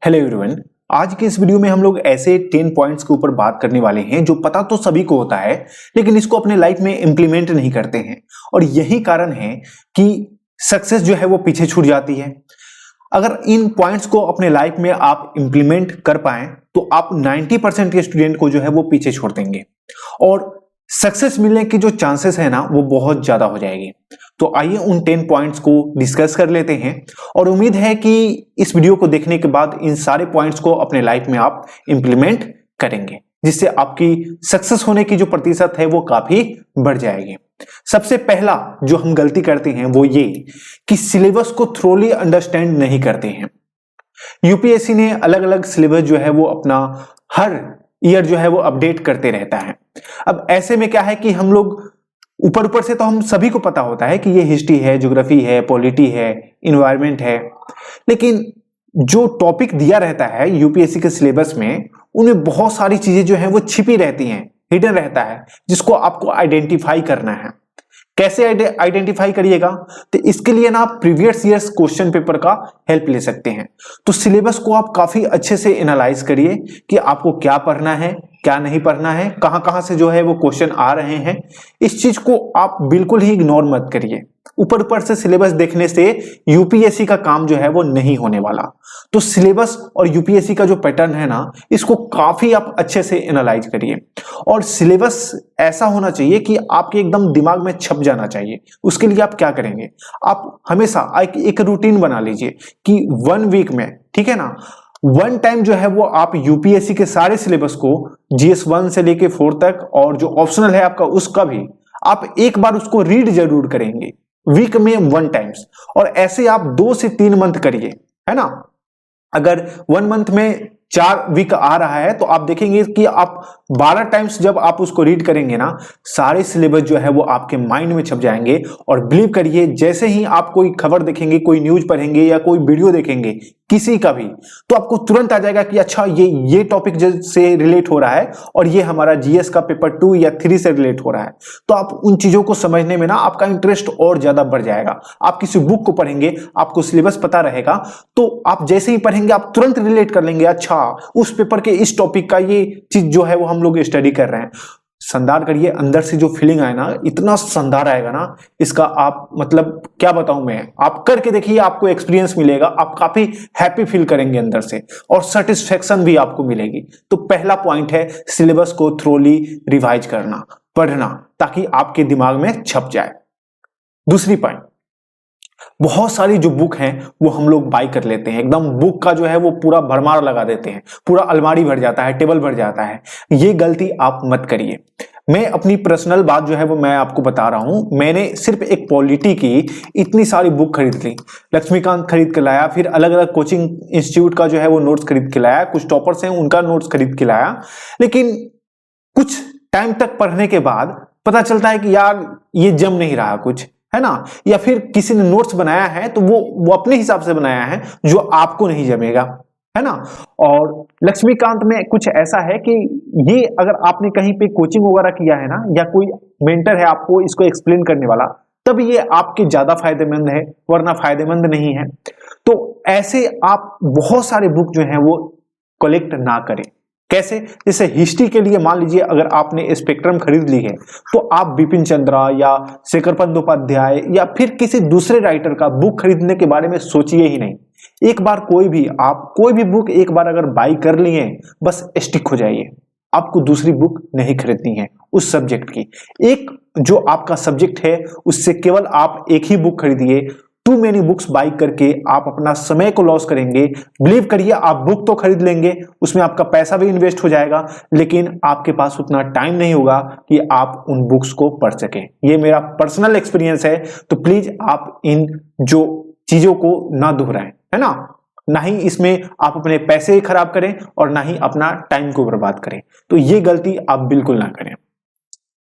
Hello everyone. आज के इस वीडियो में हम लोग ऐसे 10 पॉइंट्स के ऊपर बात करने वाले हैं जो पता तो सभी को होता है लेकिन इसको अपने लाइफ में इंप्लीमेंट नहीं करते हैं और यही कारण है कि सक्सेस जो है वो पीछे छूट जाती है। अगर इन पॉइंट्स को अपने लाइफ में आप इंप्लीमेंट कर पाए तो आप 90% के स्टूडेंट को जो है वो पीछे छोड़ देंगे और सक्सेस मिलने की जो चांसेस है ना वो बहुत ज्यादा हो जाएगी। तो आइए उन 10 पॉइंट्स को डिस्कस कर लेते हैं और उम्मीद है कि इस वीडियो को देखने के बाद इन सारे पॉइंट्स को अपने लाइफ में आप इंप्लीमेंट करेंगे जिससे आपकी सक्सेस होने की जो प्रतिशत है वो काफी बढ़ जाएगी। सबसे पहला जो हम गलती करते हैं वो ये कि सिलेबस को थ्रोली अंडरस्टैंड नहीं करते हैं। यूपीएससी ने अलग अलग सिलेबस जो है वो अपना हर ईयर जो है वो अपडेट करते रहता है। अब ऐसे में क्या है कि हम लोग ऊपर ऊपर से तो हम सभी को पता होता है कि ये हिस्ट्री है, ज्योग्राफी है, पॉलिटी है, इन्वायरमेंट है, लेकिन जो टॉपिक दिया रहता है यूपीएससी के सिलेबस में उनमें बहुत सारी चीजें जो है वो छिपी रहती हैं, हिडन रहता है, जिसको आपको आइडेंटिफाई करना है। कैसे आइडेंटिफाई करिएगा? तो इसके लिए ना आप प्रीवियस ईयर्स क्वेश्चन पेपर का हेल्प ले सकते हैं। तो सिलेबस को आप काफी अच्छे से एनालाइज करिए कि आपको क्या पढ़ना है, क्या नहीं पढ़ना है, कहां कहां से जो है वो क्वेश्चन आ रहे हैं। इस चीज को आप बिल्कुल ही इग्नोर मत करिए। ऊपर ऊपर से सिलेबस देखने से यूपीएससी का काम जो है वो नहीं होने वाला। तो सिलेबस और यूपीएससी का जो पैटर्न है ना, इसको काफी आप अच्छे से एनालाइज करिए और सिलेबस ऐसा होना चाहिए कि आपके एकदम दिमाग में छप जाना चाहिए। उसके लिए आप क्या करेंगे, आप हमेशा एक रूटीन बना लीजिए कि 1 वीक में, ठीक है ना, 1 टाइम जो है वो आप यूपीएससी के सारे सिलेबस को जीएस 1 से लेके 4 तक और जो ऑप्शनल है आपका उसका भी आप एक बार उसको रीड जरूर करेंगे वीक में 1 टाइम्स। और ऐसे आप 2 से 3 मंथ करिए, है ना। अगर 1 मंथ में 4 वीक आ रहा है तो आप देखेंगे कि आप 12 टाइम्स जब आप उसको रीड करेंगे ना, सारे सिलेबस जो है वो आपके माइंड में छप जाएंगे। और बिलीव करिए, जैसे ही आप कोई खबर देखेंगे, कोई न्यूज पढ़ेंगे या कोई वीडियो देखेंगे किसी का भी, तो आपको तुरंत आ जाएगा कि अच्छा ये टॉपिक से रिलेट हो रहा है और ये हमारा जीएस का पेपर 2 या 3 से रिलेट हो रहा है। तो आप उन चीजों को समझने में ना आपका इंटरेस्ट और ज्यादा बढ़ जाएगा। आप किसी बुक को पढ़ेंगे, आपको सिलेबस पता रहेगा, तो आप जैसे ही पढ़ेंगे आप तुरंत रिलेट कर लेंगे, अच्छा उस पेपर के इस टॉपिक का ये चीज जो है वो हम लोग स्टडी कर रहे हैं। शानदार करिए, अंदर से जो फीलिंग आए ना, इतना शानदार आएगा ना, इसका आप मतलब क्या बताऊं मैं। आप करके देखिए, आपको एक्सपीरियंस मिलेगा, आप काफी हैप्पी फील करेंगे अंदर से और सेटिस्फेक्शन भी आपको मिलेगी। तो पहला पॉइंट है सिलेबस को थ्रोली रिवाइज करना, पढ़ना, ताकि आपके दिमाग में छप जाए। दूसरी पॉइंट, बहुत सारी जो बुक हैं वो हम लोग बाई कर लेते हैं, एकदम बुक का जो है वो पूरा भरमार लगा देते हैं, पूरा अलमारी भर जाता है, टेबल भर जाता है। ये गलती आप मत करिए। मैं अपनी पर्सनल बात जो है वो मैं आपको बता रहा हूं। मैंने सिर्फ एक पॉलिटी की इतनी सारी बुक खरीद ली, लक्ष्मीकांत खरीद के लाया, फिर अलग अलग कोचिंग इंस्टीट्यूट का जो है वो नोट्स खरीद के लाया, कुछ टॉपर्स हैं उनका नोट्स खरीद के लाया। लेकिन कुछ टाइम तक पढ़ने के बाद पता चलता है कि यार ये जम नहीं रहा कुछ, है ना। या फिर किसी ने नोट्स बनाया है तो वो अपने हिसाब से बनाया है जो आपको नहीं जमेगा, है ना। और लक्ष्मीकांत में कुछ ऐसा है कि ये अगर आपने कहीं पे कोचिंग वगैरह किया है ना, या कोई मेंटर है आपको इसको एक्सप्लेन करने वाला, तब ये आपके ज्यादा फायदेमंद है, वरना फायदेमंद नहीं है। तो ऐसे आप बहुत सारे बुक जो है वो कलेक्ट ना करें। कैसे? जैसे हिस्ट्री के लिए मान लीजिए अगर आपने स्पेक्ट्रम खरीद ली है तो आप बिपिन चंद्रा या शेखर बंदोपाध्याय या फिर किसी दूसरे राइटर का बुक खरीदने के बारे में सोचिए ही नहीं। एक बार कोई भी बुक एक बार अगर बाई कर लिए, बस स्टिक हो जाइए। आपको दूसरी बुक नहीं खरीदनी है उस सब्जेक्ट की। एक जो आपका सब्जेक्ट है उससे केवल आप एक ही बुक खरीदिए। टू मेनी बुक्स बाई करके आप अपना समय को लॉस करेंगे। बिलीव करिए, आप बुक तो खरीद लेंगे, उसमें आपका पैसा भी इन्वेस्ट हो जाएगा, लेकिन आपके पास उतना टाइम नहीं होगा कि आप उन बुक्स को पढ़ सकें। ये मेरा पर्सनल एक्सपीरियंस है। तो प्लीज आप इन जो चीजों को ना दोहराएं, है ना। ना ही इसमें आप अपने पैसे खराब करें और ना ही अपना टाइम को बर्बाद करें। तो ये गलती आप बिल्कुल ना करें।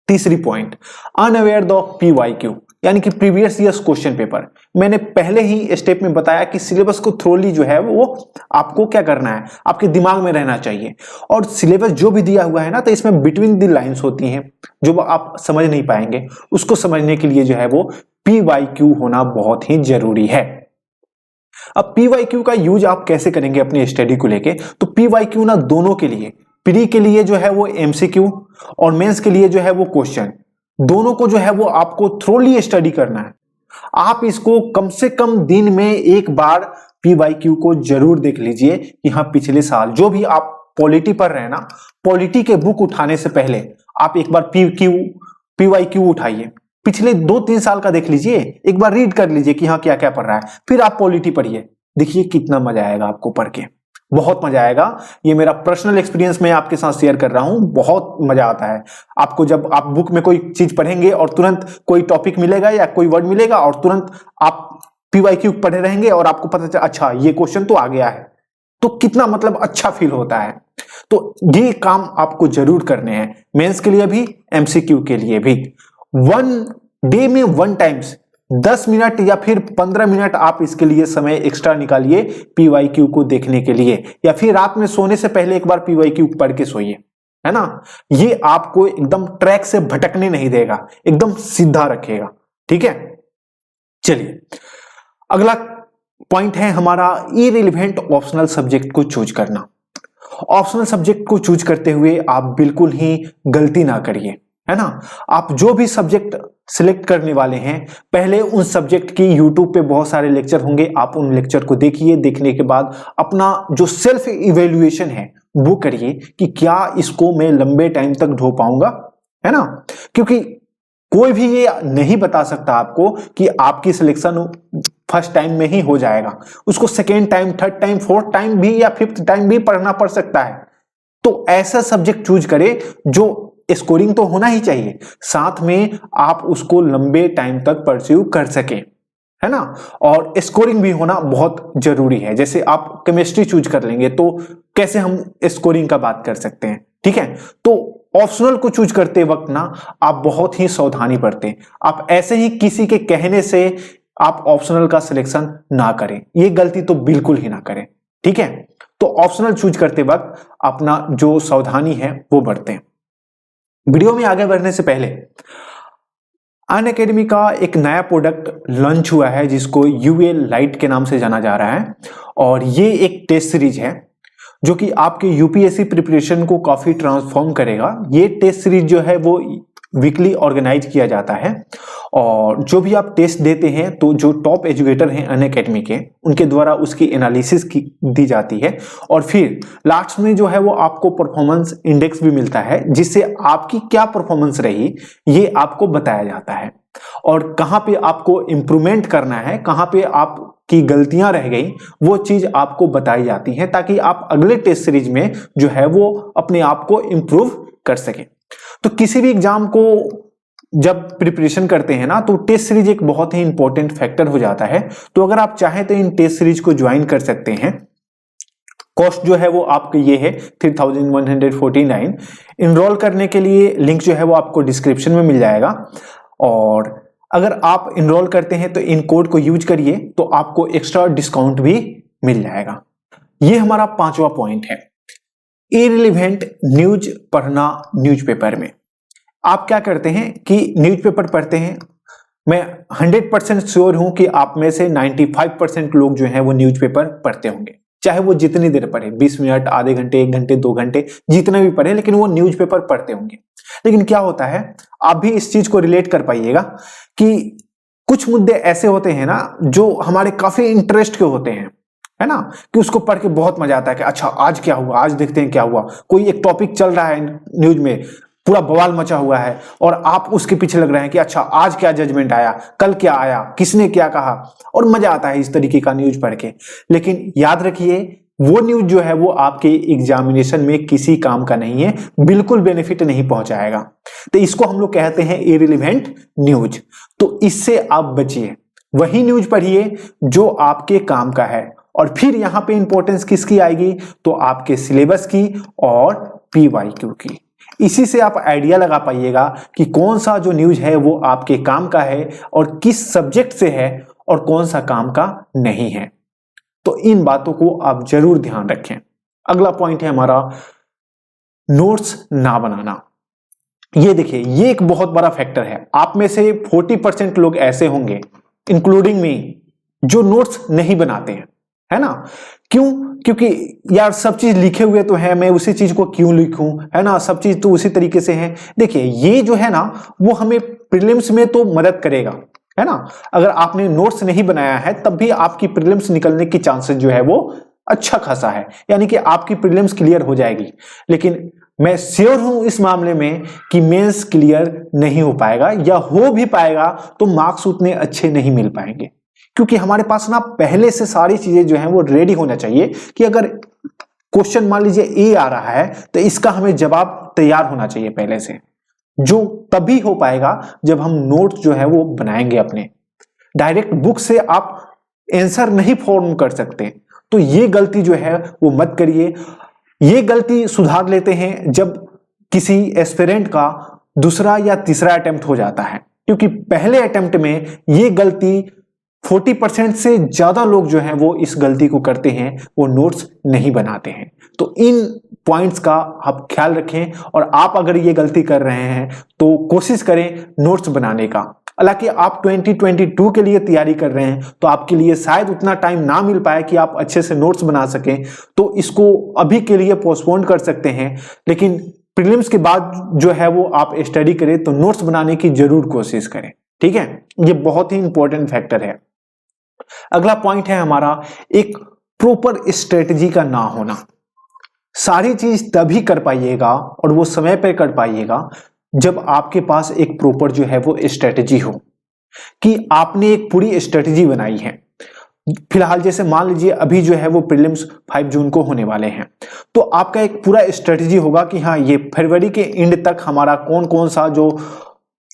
तीसरी पॉइंट, अनअवेयर द PYQ यानी कि प्रीवियस ईयर्स क्वेश्चन पेपर। मैंने पहले ही स्टेप में बताया कि सिलेबस को थ्रोली जो है वो आपको क्या करना है, आपके दिमाग में रहना चाहिए। और सिलेबस जो भी दिया हुआ है ना, तो इसमें बिटवीन द लाइंस होती हैं जो आप समझ नहीं पाएंगे। उसको समझने के लिए जो है वो PYQ होना बहुत ही जरूरी है। अब पीवाईक्यू का यूज आप कैसे करेंगे अपनी स्टडी को लेके, तो पीवाईक्यू ना दोनों के लिए, प्री के लिए जो है वो एमसीक्यू और मेंस के लिए जो है वो क्वेश्चन, दोनों को जो है वो आपको थ्रोली स्टडी करना है। आप इसको कम से कम दिन में एक बार पीवाईक्यू को जरूर देख लीजिए कि हाँ पिछले साल जो भी आप पॉलिटी पढ़ रहे हैं ना, पॉलिटी के बुक उठाने से पहले आप एक बार पीवाईक्यू उठाइए, पिछले 2-3 साल का देख लीजिए, एक बार रीड कर लीजिए कि हाँ क्या क्या पढ़ रहा है, फिर आप पॉलिटी पढ़िए, देखिए कितना मजा आएगा आपको पढ़ के, बहुत मजा आएगा। ये मेरा पर्सनल एक्सपीरियंस मैं आपके साथ शेयर कर रहा हूं, बहुत मजा आता है आपको जब आप बुक में कोई चीज पढ़ेंगे और तुरंत कोई टॉपिक मिलेगा या कोई वर्ड मिलेगा और तुरंत आप पीवाईक्यू पढ़े रहेंगे और आपको पता चला अच्छा ये क्वेश्चन तो आ गया है, तो कितना मतलब अच्छा फील होता है। तो ये काम आपको जरूर करने हैं, मेंस के लिए भी एमसीक्यू के लिए भी। 1 डे में 1 टाइम्स 10 मिनट या फिर 15 मिनट आप इसके लिए समय एक्स्ट्रा निकालिए पीवाईक्यू को देखने के लिए, या फिर रात में सोने से पहले एक बार पीवाईक्यू पढ़ के सोइए, है ना। ये आपको एकदम ट्रैक से भटकने नहीं देगा, एकदम सीधा रखेगा, ठीक है। चलिए अगला पॉइंट है हमारा इररिलेवेंट ऑप्शनल सब्जेक्ट को चूज करना। ऑप्शनल सब्जेक्ट को चूज करते हुए आप बिल्कुल ही गलती ना करिए, है ना। आप जो भी सब्जेक्ट सिलेक्ट करने वाले हैं, पहले उन सब्जेक्ट की यूट्यूब पे बहुत सारे लेक्चर होंगे, आप उन लेक्चर को देखिए, देखने के बाद अपना जो सेल्फ इवेल्युएशन है वो करिए कि क्या इसको मैं लंबे टाइम तक ढो पाऊंगा, है ना। क्योंकि कोई भी ये नहीं बता सकता आपको कि आपकी सिलेक्शन फर्स्ट टाइम में ही हो जाएगा, उसको second time, third time, fourth time भी या फिफ्थ टाइम भी पढ़ना पड़ सकता है। तो ऐसा सब्जेक्ट चूज करें जो स्कोरिंग तो होना ही चाहिए, साथ में आप उसको लंबे टाइम तक परस्यू कर सके, है ना। और स्कोरिंग भी होना बहुत जरूरी है। जैसे आप केमिस्ट्री चूज कर लेंगे तो कैसे हम स्कोरिंग का बात कर सकते हैं, ठीक है। तो ऑप्शनल को चूज करते वक्त ना आप बहुत ही सावधानी बरतें, आप ऐसे ही किसी के कहने से आप ऑप्शनल का सिलेक्शन ना करें, ये गलती तो बिल्कुल ही ना करें, ठीक है। तो ऑप्शनल चूज करते वक्त अपना जो सावधानी है वो बरतें। वीडियो में आगे बढ़ने से पहले अनअकैडमी का एक नया प्रोडक्ट लॉन्च हुआ है जिसको यूएल लाइट के नाम से जाना जा रहा है, और ये एक टेस्ट सीरीज है जो कि आपके यूपीएससी प्रिपरेशन को काफी ट्रांसफॉर्म करेगा। ये टेस्ट सीरीज जो है वो वीकली ऑर्गेनाइज किया जाता है, और जो भी आप टेस्ट देते हैं तो जो टॉप एजुकेटर हैं अनअकैडमी के, उनके द्वारा उसकी एनालिसिस की दी जाती है, और फिर लास्ट में जो है वो आपको परफॉर्मेंस इंडेक्स भी मिलता है जिससे आपकी क्या परफॉर्मेंस रही ये आपको बताया जाता है, और कहाँ पे आपको इम्प्रूवमेंट करना है, कहाँ पे आपकी गलतियां रह गई, वो चीज आपको बताई जाती है ताकि आप अगले टेस्ट सीरीज में जो है वो अपने आप को इम्प्रूव कर सके। तो किसी भी एग्जाम को जब प्रिपरेशन करते हैं ना, तो टेस्ट सीरीज एक बहुत ही इंपॉर्टेंट फैक्टर हो जाता है। तो अगर आप चाहें तो इन टेस्ट सीरीज को ज्वाइन कर सकते हैं। कॉस्ट जो है वो आपके ये है 3149। इनरोल करने के लिए लिंक जो है वो आपको डिस्क्रिप्शन में मिल जाएगा, और अगर आप इनरोल करते हैं तो इन कोड को यूज करिए तो आपको एक्स्ट्रा डिस्काउंट भी मिल जाएगा। ये हमारा 5वां पॉइंट है, इररिलेवेंट न्यूज पढ़ना न्यूज़पेपर में। आप क्या करते हैं कि न्यूज़पेपर पढ़ते हैं, मैं 100% श्योर हूं कि आप में से 95% लोग जो हैं वो न्यूज़पेपर पढ़ते होंगे, चाहे वो जितनी देर पढ़े, 20 मिनट, आधे घंटे, 1 घंटे, 2 घंटे, जितना भी पढ़े, लेकिन वो न्यूज़पेपर पढ़ते होंगे। लेकिन क्या होता है, आप भी इस चीज को रिलेट कर पाइएगा कि कुछ मुद्दे ऐसे होते हैं ना जो हमारे काफी इंटरेस्ट के होते हैं, है ना, कि उसको पढ़ के बहुत मजा आता है कि अच्छा आज क्या हुआ, आज देखते हैं क्या हुआ। कोई एक टॉपिक चल रहा है न्यूज में, पूरा बवाल मचा हुआ है, और आप उसके पीछे लग रहे हैं कि अच्छा आज क्या जजमेंट आया, कल क्या आया, किसने क्या कहा, और मजा आता है इस तरीके का न्यूज पढ़ के। लेकिन याद रखिए वो न्यूज जो है वो आपके एग्जामिनेशन में किसी काम का नहीं है, बिल्कुल बेनिफिट नहीं पहुंचाएगा। तो इसको हम लोग कहते हैं इररिलेवेंट न्यूज। तो इससे आप बचिए, वही न्यूज पढ़िए जो आपके काम का है। और फिर यहां पे इंपॉर्टेंस किसकी आएगी, तो आपके सिलेबस की और पीवाईक्यू की। इसी से आप आइडिया लगा पाइएगा कि कौन सा जो न्यूज है वो आपके काम का है और किस सब्जेक्ट से है और कौन सा काम का नहीं है। तो इन बातों को आप जरूर ध्यान रखें। अगला पॉइंट है हमारा नोट्स ना बनाना। ये देखिए, ये एक बहुत बड़ा फैक्टर है। आप में से 40% लोग ऐसे होंगे, इंक्लूडिंग मी, जो नोट्स नहीं बनाते हैं। है ना। क्यों? क्योंकि यार सब चीज लिखे हुए तो है, मैं उसी चीज को क्यों लिखूं, है ना, सब चीज तो उसी तरीके से है। देखिए ये जो है ना वो हमें प्रीलिम्स में तो मदद करेगा, है ना। अगर आपने नोट्स नहीं बनाया है तब भी आपकी प्रीलिम्स निकलने की चांसेस जो है वो अच्छा खासा है, यानी कि आपकी प्रीलिम्स क्लियर हो जाएगी। लेकिन मैं श्योर हूं इस मामले में कि मेंस क्लियर नहीं हो पाएगा, या हो भी पाएगा तो मार्क्स उतने अच्छे नहीं मिल पाएंगे, क्योंकि हमारे पास ना पहले से सारी चीजें जो हैं वो रेडी होना चाहिए कि अगर क्वेश्चन मान लीजिए ए आ रहा है तो इसका हमें जवाब तैयार होना चाहिए पहले से, जो तभी हो पाएगा जब हम नोट जो है वो बनाएंगे अपने। डायरेक्ट बुक से आप आंसर नहीं फॉर्म कर सकते, तो ये गलती जो है वो मत करिए। ये गलती सुधार लेते हैं जब किसी एस्पिरेंट का दूसरा या तीसरा अटेम्प्ट हो जाता है, क्योंकि पहले अटेम्प्ट में ये गलती 40% से ज्यादा लोग जो हैं वो इस गलती को करते हैं, वो नोट्स नहीं बनाते हैं। तो इन पॉइंट्स का आप ख्याल रखें, और आप अगर ये गलती कर रहे हैं तो कोशिश करें नोट्स बनाने का। हालांकि आप 2022 के लिए तैयारी कर रहे हैं तो आपके लिए शायद उतना टाइम ना मिल पाए कि आप अच्छे से नोट्स बना सकें, तो इसको अभी के लिए पोस्टपोन कर सकते हैं। लेकिन प्रीलिम्स के बाद जो है वो आप स्टडी करें तो नोट्स बनाने की जरूर कोशिश करें, ठीक है। ये बहुत ही इंपॉर्टेंट फैक्टर है। अगला पॉइंट है हमारा एक प्रॉपर स्ट्रेटजी का ना होना। सारी चीज तभी कर पाइएगा और वो समय पर कर पाइएगा जब आपके पास एक प्रॉपर जो है वो स्ट्रेटजी हो, कि आपने एक पूरी स्ट्रेटजी बनाई है। फिलहाल जैसे मान लीजिए अभी जो है वो प्रीलिम्स 5 जून को होने वाले हैं, तो आपका एक पूरा स्ट्रेटजी होगा कि हाँ ये फरवरी के एंड तक हमारा कौन कौन सा जो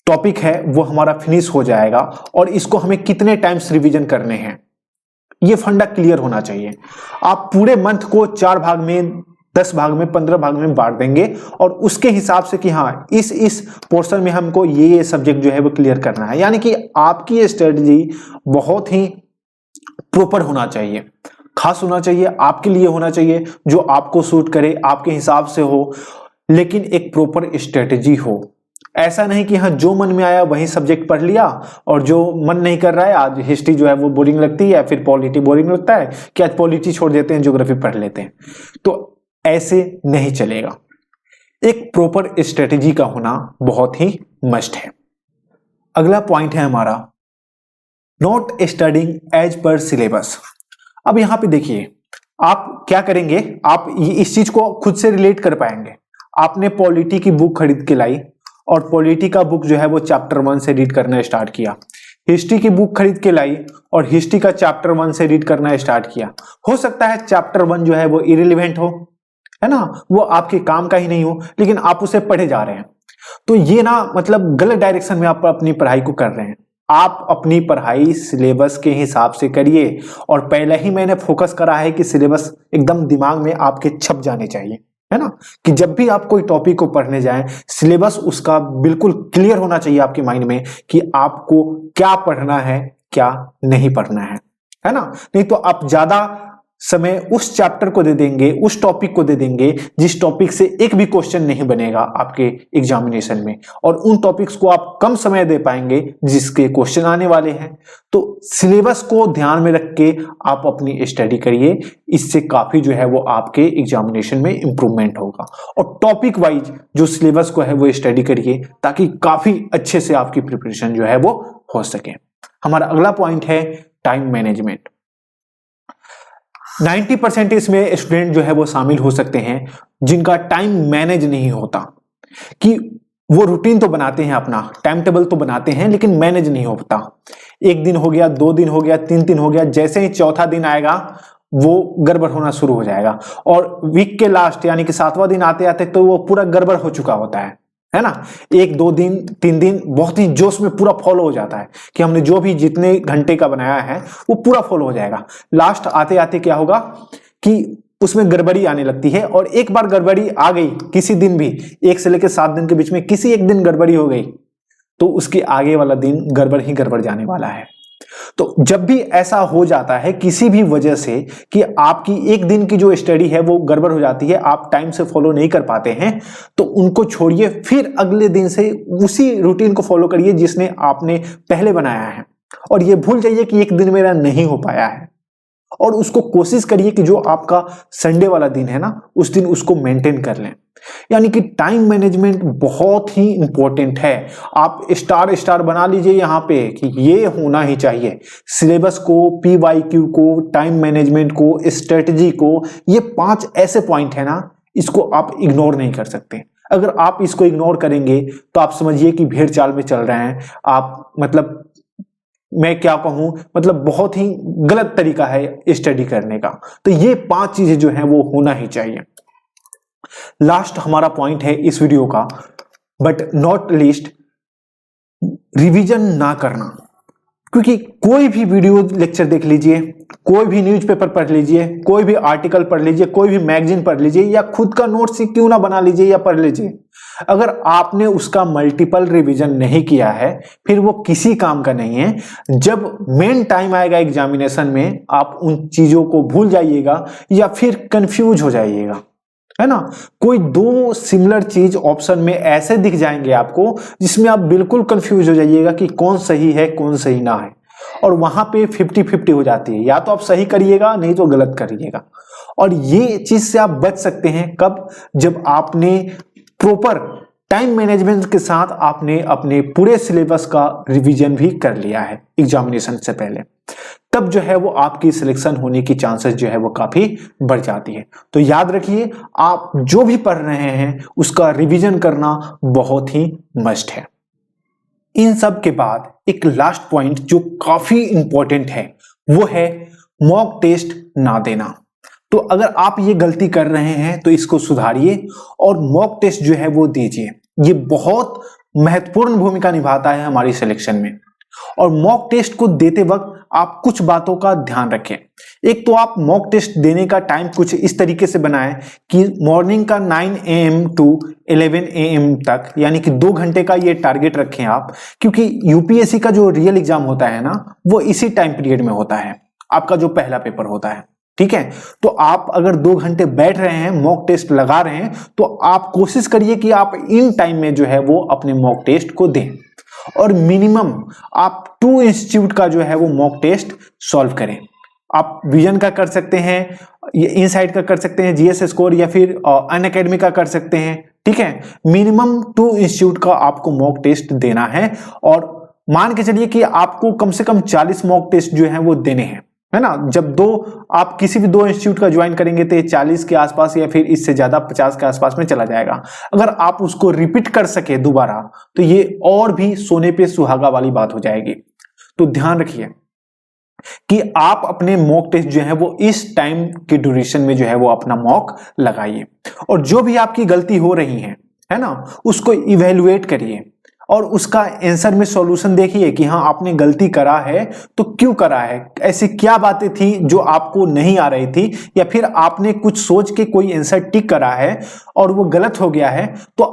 टॉपिक है वो हमारा फिनिश हो जाएगा और इसको हमें कितने टाइम्स रिवीजन करने हैं, ये फंडा क्लियर होना चाहिए। आप पूरे मंथ को 4 भाग में, 10 भाग में, 15 भाग में बांट देंगे और उसके हिसाब से कि हाँ इस पोर्शन में हमको ये सब्जेक्ट जो है वो क्लियर करना है, यानी कि आपकी स्ट्रेटजी बहुत ही प्रॉपर होना चाहिए, खास होना चाहिए, आपके लिए होना चाहिए, जो आपको सूट करे, आपके हिसाब से हो, लेकिन एक प्रॉपर स्ट्रेटजी हो। ऐसा नहीं कि हाँ जो मन में आया वही सब्जेक्ट पढ़ लिया और जो मन नहीं कर रहा है, आज हिस्ट्री जो है वो बोरिंग लगती है या फिर पॉलिटी बोरिंग लगता है कि आज पॉलिटी छोड़ देते हैं, ज्योग्राफी पढ़ लेते हैं, तो ऐसे नहीं चलेगा। एक प्रॉपर स्ट्रेटजी का होना बहुत ही मस्ट है। अगला पॉइंट है हमारा not studying as per syllabus. अब यहां पे देखिए आप क्या करेंगे, आप इस चीज को खुद से रिलेट कर पाएंगे। आपने पॉलिटी की बुक खरीद के लाई और पॉलिटी का बुक जो है वो चैप्टर 1 से रीड करना स्टार्ट किया। हिस्ट्री की बुक खरीद के लाई और हिस्ट्री का चैप्टर 1 से रीड करना स्टार्ट किया। हो सकता है चैप्टर 1 जो है वो इरिलेवेंट हो, है ना, वो आपके काम का ही नहीं हो, लेकिन आप उसे पढ़े जा रहे हैं, तो ये ना मतलब गलत डायरेक्शन में आप अपनी पढ़ाई को कर रहे हैं। आप अपनी पढ़ाई सिलेबस के हिसाब से करिए, और पहले ही मैंने फोकस करा है कि सिलेबस एकदम दिमाग में आपके छप जाने चाहिए, है ना, कि जब भी आप कोई टॉपिक को पढ़ने जाएं सिलेबस उसका बिल्कुल क्लियर होना चाहिए आपके माइंड में कि आपको क्या पढ़ना है क्या नहीं पढ़ना है ना। नहीं तो आप ज्यादा समय उस चैप्टर को दे देंगे, उस टॉपिक को दे देंगे जिस टॉपिक से एक भी क्वेश्चन नहीं बनेगा आपके एग्जामिनेशन में, और उन टॉपिक्स को आप कम समय दे पाएंगे जिसके क्वेश्चन आने वाले हैं। तो सिलेबस को ध्यान में रख के आप अपनी स्टडी करिए, इससे काफी जो है वो आपके एग्जामिनेशन में इंप्रूवमेंट होगा। और टॉपिक वाइज जो सिलेबस को है वो स्टडी करिए ताकि काफी अच्छे से आपकी प्रिपरेशन जो है वो हो सके। हमारा अगला पॉइंट है टाइम मैनेजमेंट। 90% इसमें स्टूडेंट जो है वो शामिल हो सकते हैं जिनका टाइम मैनेज नहीं होता, कि वो रूटीन तो बनाते हैं, अपना टाइम टेबल तो बनाते हैं, लेकिन मैनेज नहीं होता। 1 दिन हो गया, 2 दिन हो गया, 3 दिन हो गया, जैसे ही चौथा दिन आएगा वो गड़बड़ होना शुरू हो जाएगा, और वीक के लास्ट यानी कि 7वां दिन आते आते तो वो पूरा गड़बड़ हो चुका होता है ना। 1, 2 दिन, 3 दिन बहुत ही जोश में पूरा फॉलो हो जाता है कि हमने जो भी जितने घंटे का बनाया है वो पूरा फॉलो हो जाएगा। लास्ट आते आते क्या होगा कि उसमें गड़बड़ी आने लगती है, और एक बार गड़बड़ी आ गई किसी दिन भी, 1 से लेकर 7 दिन के बीच में किसी एक दिन गड़बड़ी हो गई तो उसके आगे वाला दिन गड़बड़ ही गड़बड़ जाने वाला है। तो जब भी ऐसा हो जाता है किसी भी वजह से कि आपकी एक दिन की जो स्टडी है वो गड़बड़ हो जाती है, आप टाइम से फॉलो नहीं कर पाते हैं, तो उनको छोड़िए, फिर अगले दिन से उसी रूटीन को फॉलो करिए जिसने आपने पहले बनाया है, और ये भूल जाइए कि एक दिन मेरा नहीं हो पाया है। और उसको कोशिश करिए कि जो आपका संडे वाला दिन है ना, उस दिन उसको मेंटेन कर लें। यानी कि टाइम मैनेजमेंट बहुत ही इंपॉर्टेंट है। आप स्टार स्टार बना लीजिए यहाँ पे कि ये होना ही चाहिए। सिलेबस को, PYQ को, टाइम मैनेजमेंट को, स्ट्रेटजी को, ये 5 ऐसे पॉइंट है ना, इसको आप इग्नोर नहीं कर सकते। अगर आप इसको इग्नोर करेंगे तो आप समझिए कि भेड़ चाल में चल रहे हैं आप। मतलब मैं क्या कहूं, मतलब बहुत ही गलत तरीका है स्टडी करने का। तो ये 5 चीजें जो हैं वो होना ही चाहिए। लास्ट हमारा पॉइंट है इस वीडियो का, बट नॉट लीस्ट, रिवीजन ना करना। क्योंकि कोई भी वीडियो लेक्चर देख लीजिए, कोई भी न्यूज़पेपर पढ़ लीजिए, कोई भी आर्टिकल पढ़ लीजिए, कोई भी मैगजीन पढ़ लीजिए, या खुद का नोट्स ही क्यों ना बना लीजिए या पढ़ लीजिए, अगर आपने उसका मल्टीपल रिवीजन नहीं किया है फिर वो किसी काम का नहीं है। जब मेन टाइम आएगा एग्जामिनेशन में, आप उन चीजों को भूल जाइएगा या फिर कंफ्यूज हो जाइएगा, है ना। कोई 2 सिमिलर चीज ऑप्शन में ऐसे दिख जाएंगे आपको जिसमें आप बिल्कुल कंफ्यूज हो जाइएगा कि कौन सही है कौन सही ना है, और वहां पे 50-50 हो जाती है। या तो आप सही करिएगा, नहीं तो गलत करिएगा। और ये चीज से आप बच सकते हैं कब, जब आपने प्रॉपर टाइम मैनेजमेंट के साथ आपने अपने पूरे सिलेबस का रिवीजन भी कर लिया है एग्जामिनेशन से पहले, तब जो है वो आपकी सिलेक्शन होने की चांसेस जो है वो काफी बढ़ जाती है। तो याद रखिए, आप जो भी पढ़ रहे हैं उसका रिवीजन करना बहुत ही मस्ट है। इन सब के बाद एक लास्ट पॉइंट जो काफी इंपॉर्टेंट है वो है मॉक टेस्ट ना देना। तो अगर आप ये गलती कर रहे हैं तो इसको सुधारिए और मॉक टेस्ट जो है वो दीजिए। ये बहुत महत्वपूर्ण भूमिका निभाता है हमारी सिलेक्शन में। और मॉक टेस्ट को देते वक्त आप कुछ बातों का ध्यान रखें। एक तो आप मॉक टेस्ट देने का टाइम कुछ इस तरीके से बनाएं कि मॉर्निंग का 9 AM to 11 AM तक, यानी कि 2 घंटे का ये टारगेट रखें आप। क्योंकि यूपीएससी का जो रियल एग्जाम होता है ना, वो इसी टाइम पीरियड में होता है, आपका जो पहला पेपर होता है, ठीक है। तो आप अगर 2 घंटे बैठ रहे हैं, मॉक टेस्ट लगा रहे हैं, तो आप कोशिश करिए कि आप इन टाइम में जो है वो अपने मॉक टेस्ट को दें। और मिनिमम आप 2 इंस्टीट्यूट का जो है वो मॉक टेस्ट सॉल्व करें। आप विजन का कर सकते हैं, इनसाइट का कर सकते हैं, जीएस स्कोर, या फिर अनअकैडमी का कर सकते हैं, ठीक है। मिनिमम 2 इंस्टीट्यूट का आपको मॉक टेस्ट देना है। और मान के चलिए कि आपको कम से कम 40 मॉक टेस्ट जो है वो देने हैं, है ना। जब आप किसी भी 2 इंस्टीट्यूट का ज्वाइन करेंगे तो ये 40 के आसपास या फिर इससे ज्यादा 50 के आसपास में चला जाएगा। अगर आप उसको रिपीट कर सके दोबारा तो ये और भी सोने पे सुहागा वाली बात हो जाएगी। तो ध्यान रखिए कि आप अपने मॉक टेस्ट जो है वो इस टाइम के ड्यूरेशन में जो है वो अपना मॉक लगाइए। और जो भी आपकी गलती हो रही है ना, उसको इवेल्युएट करिए और उसका आंसर में सॉल्यूशन देखिए कि हाँ आपने गलती करा है तो क्यों करा है, ऐसी क्या बातें थी जो आपको नहीं आ रही थी, या फिर आपने कुछ सोच के कोई आंसर टिक करा है और वो गलत हो गया है, तो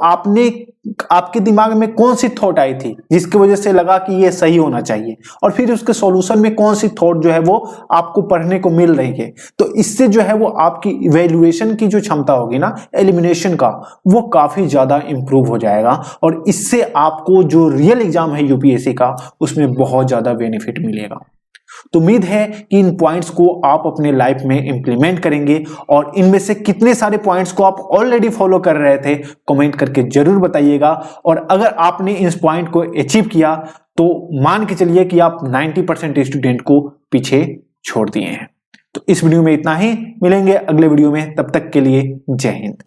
आपके दिमाग में कौन सी थॉट आई थी जिसकी वजह से लगा कि ये सही होना चाहिए, और फिर उसके सॉल्यूशन में कौन सी थॉट जो है वो आपको पढ़ने को मिल रही है। तो इससे जो है वो आपकी इवैल्यूएशन की जो क्षमता होगी ना, एलिमिनेशन का, वो काफी ज्यादा इंप्रूव हो जाएगा। और इससे आपको जो रियल एग्जाम है यूपीएससी का, उसमें बहुत ज्यादा बेनिफिट मिलेगा। तो उम्मीद है कि इन पॉइंट्स को आप अपने लाइफ में इंप्लीमेंट करेंगे। और इनमें से कितने सारे पॉइंट्स को आप ऑलरेडी फॉलो कर रहे थे कमेंट करके जरूर बताइएगा। और अगर आपने इस पॉइंट को अचीव किया तो मान के चलिए कि आप 90% स्टूडेंट को पीछे छोड़ दिए हैं। तो इस वीडियो में इतना ही, मिलेंगे अगले वीडियो में, तब तक के लिए जय हिंद।